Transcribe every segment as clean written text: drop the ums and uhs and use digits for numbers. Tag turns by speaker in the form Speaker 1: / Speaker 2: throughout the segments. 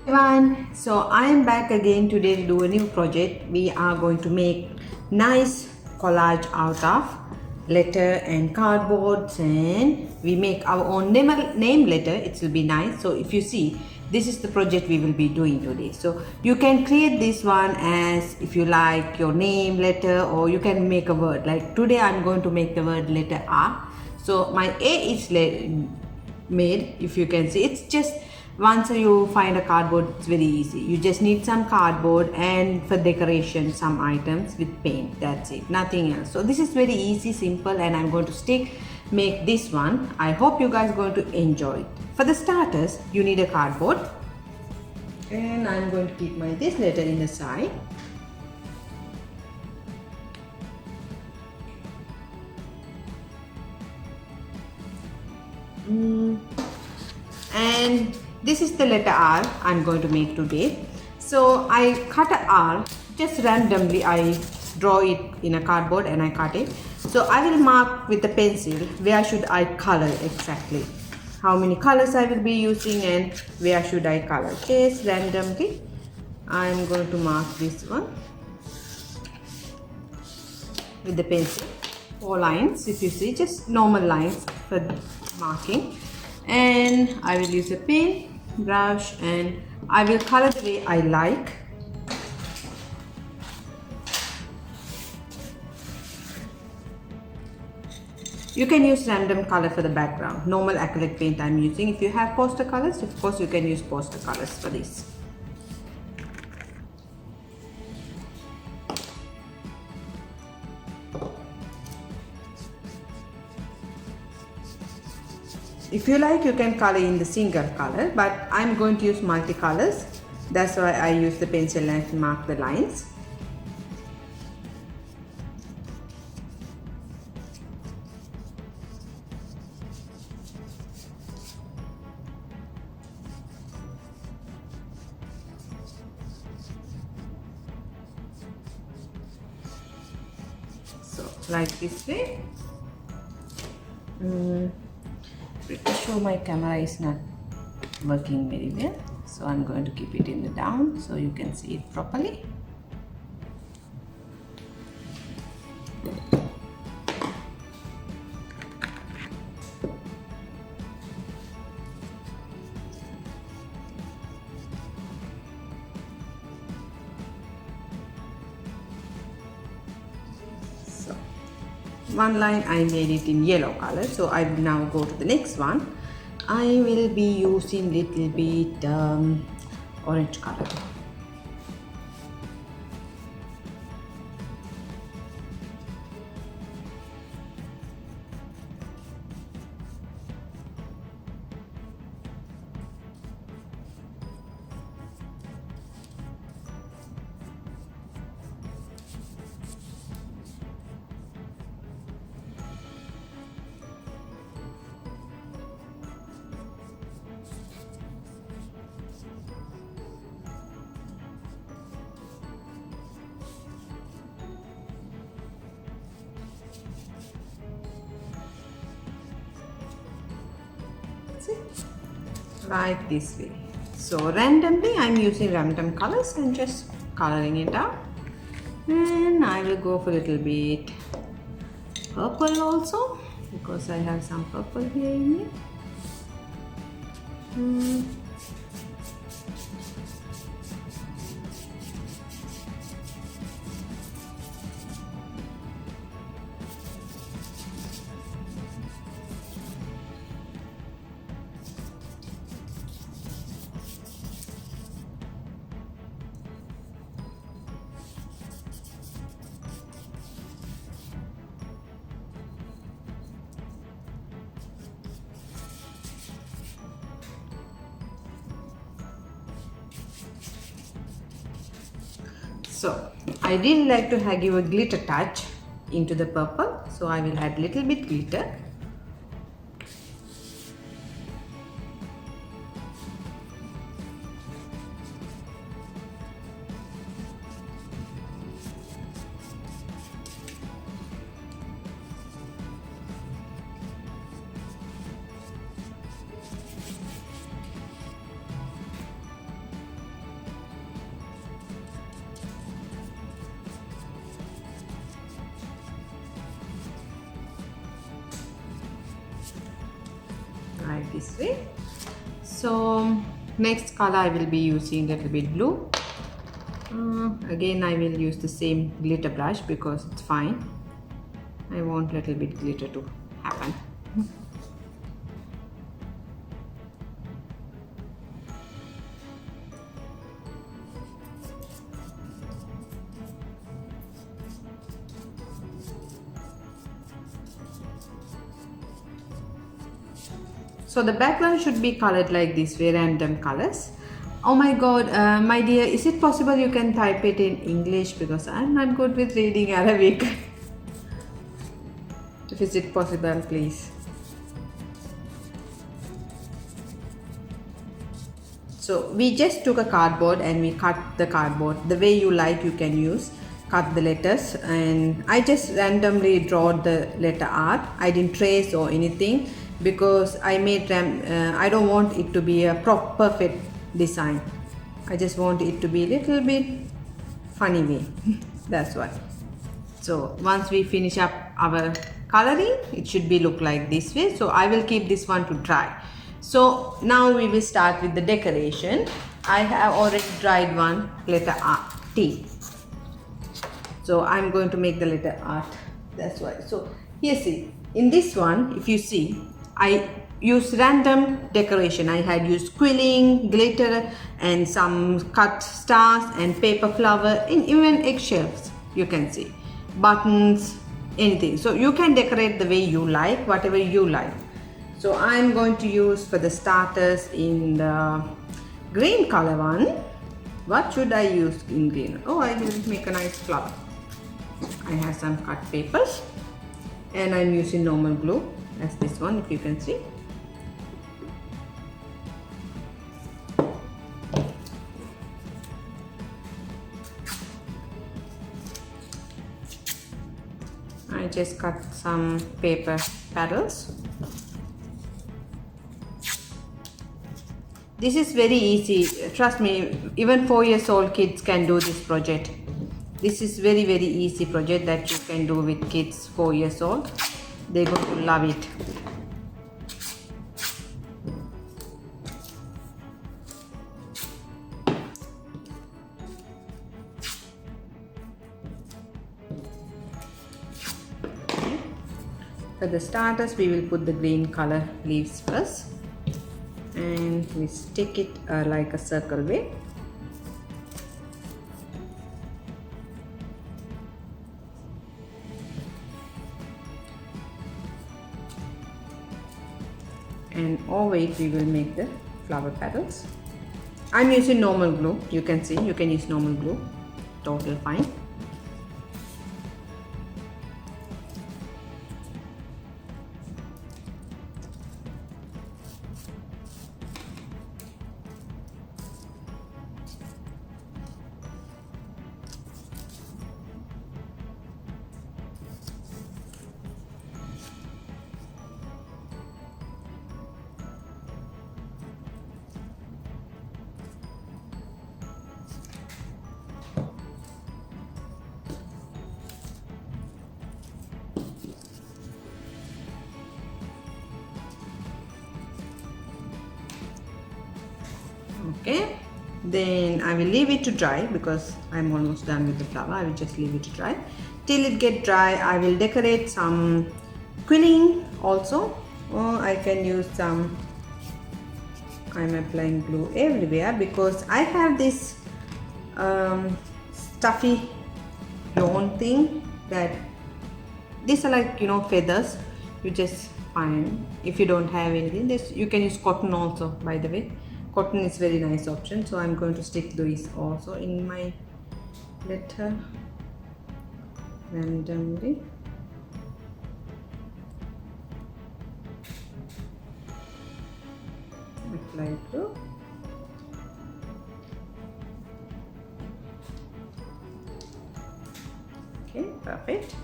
Speaker 1: Everyone, so I am back again today to do a new project. We are going to make nice collage out of letter and cardboards, and we make our own name letter. It will be nice. So if you see, this is the project we will be doing today. So you can create this one as if you like your name letter, or you can make a word. Like today I'm going to make the word letter R. So my A is made. If you can see, it's just once you find a cardboard, it's very easy. You just need some cardboard and for decoration some items with paint. That's it, nothing else. So this is very easy, simple, and I'm going to make this one. I hope you guys are going to enjoy it. For the starters, you need a cardboard, and I'm going to keep my this letter in the side. And this is the letter R I'm going to make today. So I cut a R just randomly. I draw it in a cardboard and I cut it. So I will mark with the pencil where should I color exactly, how many colors I will be using and where should I color. Just randomly I'm going to mark this one with the pencil. 4 lines, if you see, just normal lines for marking. And I will use a pen, brush, and I will color the way I like. You can use random color for the background. Normal acrylic paint I'm using. If you have poster colors, of course you can use poster colors for this. If you like, you can color in the single color, but I'm going to use multicolors. That's why I use the pencil and mark the lines. So, like this way. Pretty sure my camera is not working very well, so I'm going to keep it in the down so you can see it properly. One line I made it in yellow color, so I will now go to the next one. I will be using little bit orange color. Like this way. So randomly I'm using random colors and just coloring it out, and I will go for a little bit purple also because I have some purple here in it. So I really like to give a glitter touch into the purple, so I will add little bit glitter. like this way. So next color I will be using a little bit blue. Again I will use the same glitter brush because it's fine. I want little bit glitter to happen. So the background should be colored like this way, random colors. Oh my god, my dear, is it possible you can type it in English because I'm not good with reading Arabic. If is it possible, please. So we just took a cardboard and we cut the cardboard the way you like. You can use cut the letters, and I just randomly draw the letter art. I didn't trace or anything because I made I don't want it to be a perfect design. I just want it to be a little bit funny way. That's why. So once we finish up our coloring, it should be look like this way. So I will keep this one to dry. So now we will start with the decoration. I have already dried one letter T. So I'm going to make the letter art. That's why. So here see, in this one, if you see, I use random decoration. I had used quilling, glitter, and some cut stars and paper flower, and even eggshells. You can see buttons, anything. So you can decorate the way you like, whatever you like. So I'm going to use for the starters in the green color one. What should I use in green? Oh, I will make a nice flower. I have some cut papers and I'm using normal glue as this one, if you can see. I just cut some paper petals. This is very easy, trust me, even 4 years old kids can do this project. This is very easy project that you can do with kids 4 years old. They're going to love it. For the starters, we will put the green color leaves first. And we stick it like a circle way. And over it we will make the flower petals. I'm using normal glue. You can see, you can use normal glue, totally fine. Okay, then I will leave it to dry because I'm almost done with the flower. I will just leave it to dry till it get dry. I will decorate some quilling also, or I can use some, I'm applying glue everywhere because I have this stuffy yarn thing that these are like, you know, feathers. You just find, if you don't have anything, this you can use cotton also, by the way. Cotton is very nice option. So I'm going to stick these also in my letter randomly. Apply glue. Okay, perfect.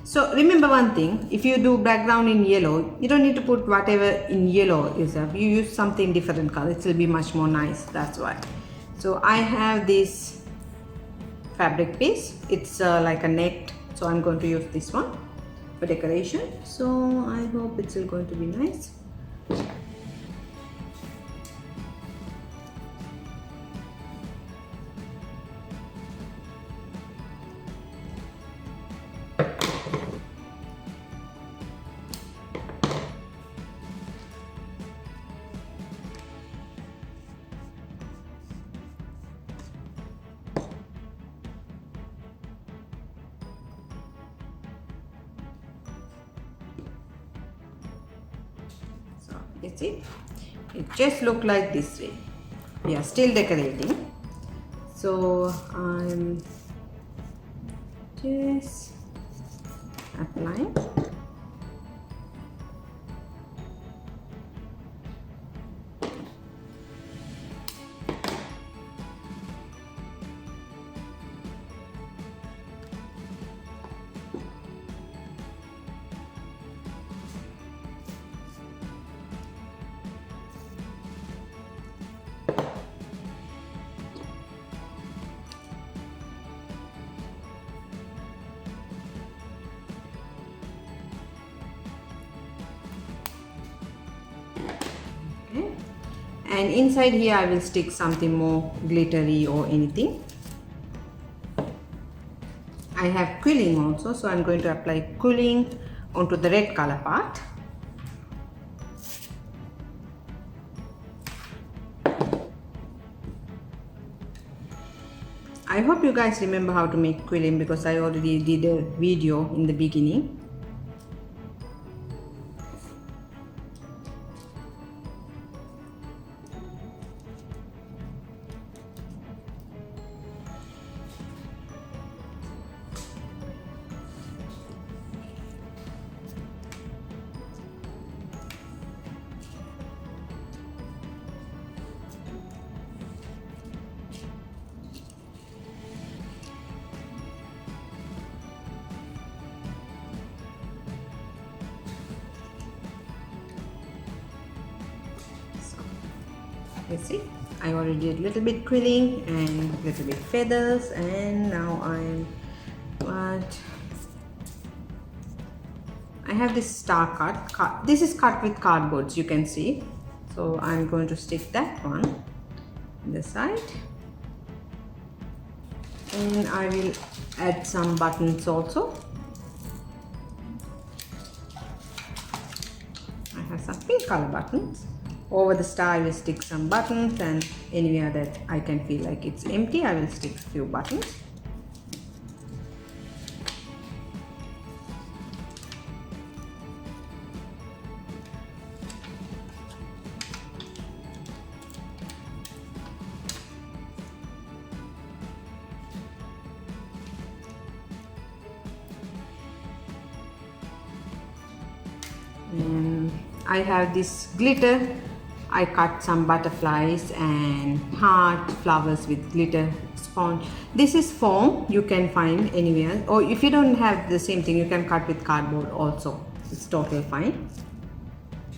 Speaker 1: So remember one thing, if you do background in yellow, you don't need to put whatever in yellow is up. You use something different color, it will be much more nice. That's why. So I have this fabric piece. It's like a net. So I'm going to use this one for decoration. So I hope it's going to be nice. So you see, it just look like this way. We are still decorating. So I'm just applying. Okay. And inside here I will stick something more glittery or anything. I have quilling also, so I'm going to apply quilling onto the red color part. I hope you guys remember how to make quilling because I already did a video in the beginning. You see, I already did a little bit quilling and a little bit feathers, and now I have this star cut. This is cut with cardboards, you can see. So I'm going to stick that one on the side, and I will add some buttons also. I have some pink color buttons. Over the star I will stick some buttons, and anywhere that I can feel like it's empty I will stick a few buttons. And I have this glitter. I cut some butterflies and heart flowers with glitter sponge. This is foam, you can find anywhere, or if you don't have the same thing you can cut with cardboard also, it's totally fine.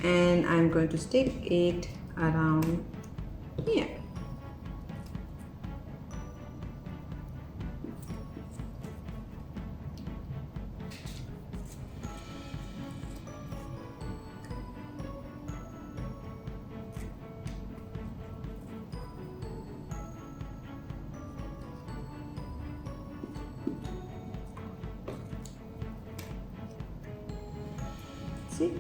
Speaker 1: And I'm going to stick it around here. See,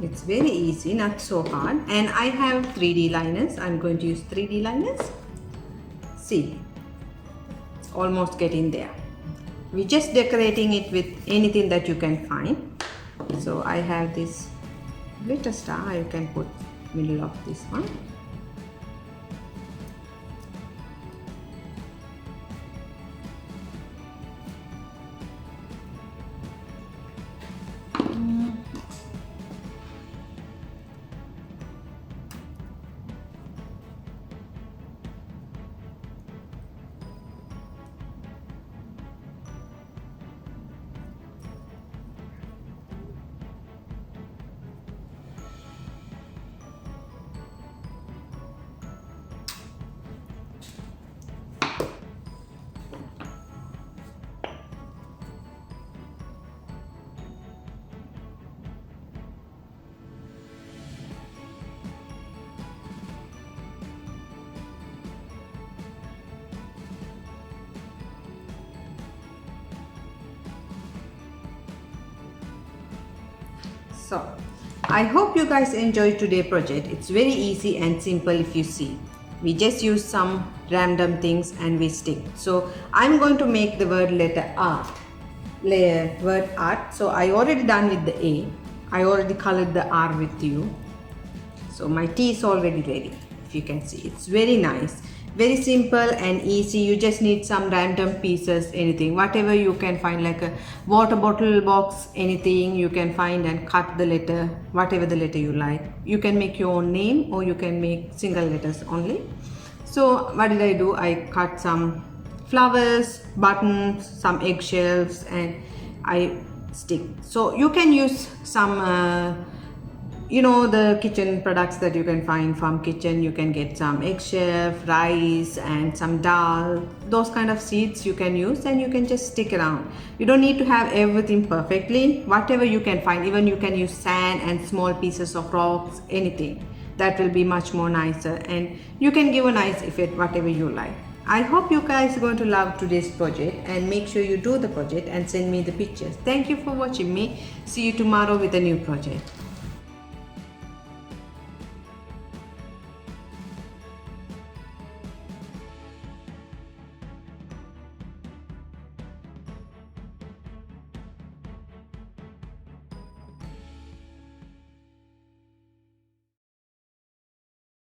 Speaker 1: it's very easy, not so hard. And I have 3D liners. I'm going to use 3D liners. See, it's almost getting there. We're just decorating it with anything that you can find. So I have this glitter star. I can put middle of this one. So I hope you guys enjoyed today's project. It's very easy and simple if you see. We just use some random things and we stick. So I'm going to make the word letter art. Word art. So I already done with the A. I already colored the R with you. So my tea is already ready. If you can see, it's very nice. Very simple and easy. You just need some random pieces, anything, whatever you can find, like a water bottle box, anything you can find, and cut the letter, whatever the letter you like. You can make your own name or you can make single letters only. So what did I do? I cut some flowers, buttons, some eggshells, and I stick. So you can use some the kitchen products that you can find from kitchen. You can get some eggshell, rice, and some dal. Those kind of seeds you can use, and you can just stick around. You don't need to have everything perfectly. Whatever you can find, even you can use sand and small pieces of rocks, anything. That will be much more nicer, and you can give a nice effect, whatever you like. I hope you guys are going to love today's project, and make sure you do the project and send me the pictures. Thank you for watching me. See you tomorrow with a new project.